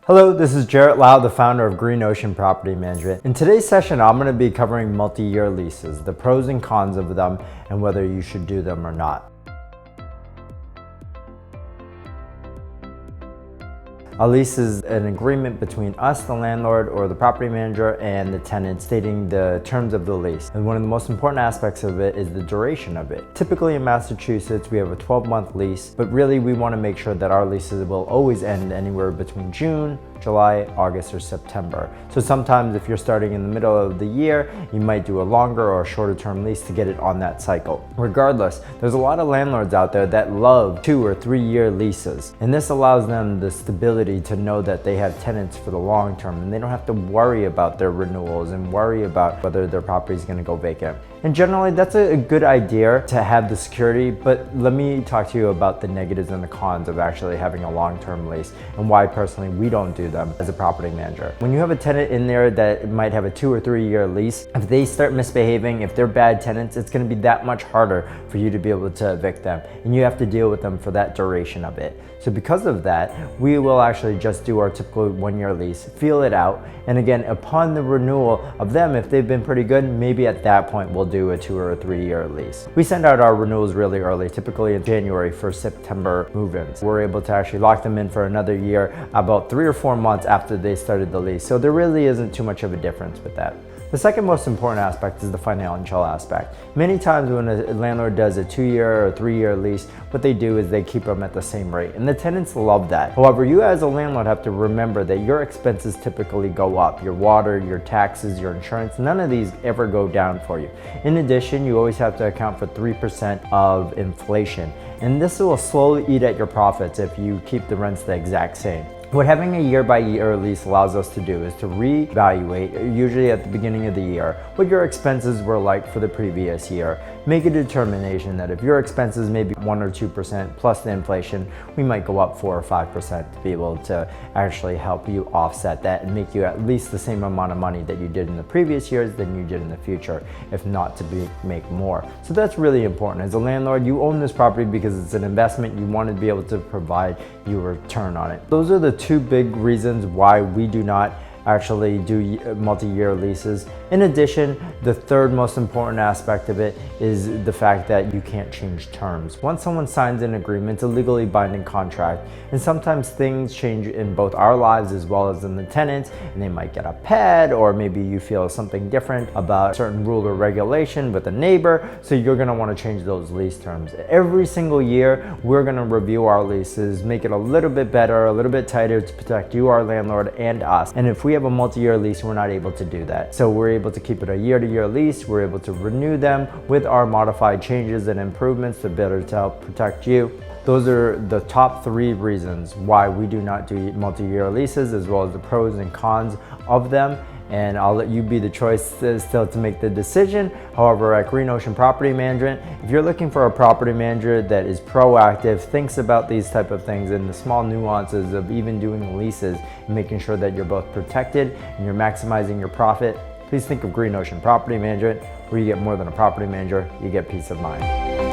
Hello, this is Jarrett Lau, the founder of Green Ocean Property Management. In today's session, I'm going to be covering multi-year leases, the pros and cons of them, and whether you should do them or not. A lease is an agreement between us, the landlord, or the property manager, and the tenant stating the terms of the lease. And one of the most important aspects of it is the duration of it. Typically in Massachusetts, we have a 12-month lease, but really we want to make sure that our leases will always end anywhere between June, July, August, or September. So sometimes if you're starting in the middle of the year, you might do a longer or shorter term lease to get it on that cycle. Regardless, there's a lot of landlords out there that love 2 or 3 year leases. And this allows them the stability to know that they have tenants for the long term and they don't have to worry about their renewals and worry about whether their property is going to go vacant. And generally that's a good idea to have the security, but let me talk to you about the negatives and the cons of actually having a long-term lease and why personally we don't do them as a property manager. When you have a tenant in there that might have a 2 or 3 year lease, if they start misbehaving, if they're bad tenants, it's going to be that much harder for you to be able to evict them, and you have to deal with them for that duration of it. So because of that, we will actually just do our typical 1 year lease, feel it out, and again, upon the renewal of them, if they've been pretty good, maybe at that point we'll do a 2 or 3 year lease. We send out our renewals really early, typically in January for September move-ins. We're able to actually lock them in for another year about 3 or 4 months after they started the lease. So there really isn't too much of a difference with that. The second most important aspect is the financial aspect. Many times when a landlord does a 2 year or 3 year lease, what they do is they keep them at the same rate, and the tenants love that. However, you as a landlord have to remember that your expenses typically go up. Your water, your taxes, your insurance, none of these ever go down for you. In addition, you always have to account for 3% of inflation, and this will slowly eat at your profits if you keep the rents the exact same. What having a year-by-year lease allows us to do is to reevaluate, usually at the beginning of the year, what your expenses were like for the previous year. Make a determination that if your expenses may be 1 or 2% plus the inflation, we might go up 4 or 5% to be able to actually help you offset that and make you at least the same amount of money that you did in the previous years than you did in the future, if not to make more. So that's really important. As a landlord, you own this property because it's an investment. You want to be able to provide you a return on it. Those are the 2 big reasons why we do not actually do multi-year leases. In addition, the third most important aspect of it is the fact that you can't change terms. Once someone signs an agreement, it's a legally binding contract, and sometimes things change in both our lives as well as in the tenants, and they might get a pet, or maybe you feel something different about a certain rule or regulation with a neighbor, so you're going to want to change those lease terms. Every single year, we're going to review our leases, make it a little bit better, a little bit tighter to protect you, our landlord, and us. And if we have a multi-year lease, we're not able to do that. So we're able to keep it a year-to-year lease. We're able to renew them with our modified changes and improvements to better to help protect you. Those are the top 3 reasons why we do not do multi-year leases, as well as the pros and cons of them. And I'll let you be the choice still to make the decision. However, at Green Ocean Property Management, if you're looking for a property manager that is proactive, thinks about these type of things and the small nuances of even doing leases and making sure that you're both protected and you're maximizing your profit, please think of Green Ocean Property Management, where you get more than a property manager, you get peace of mind.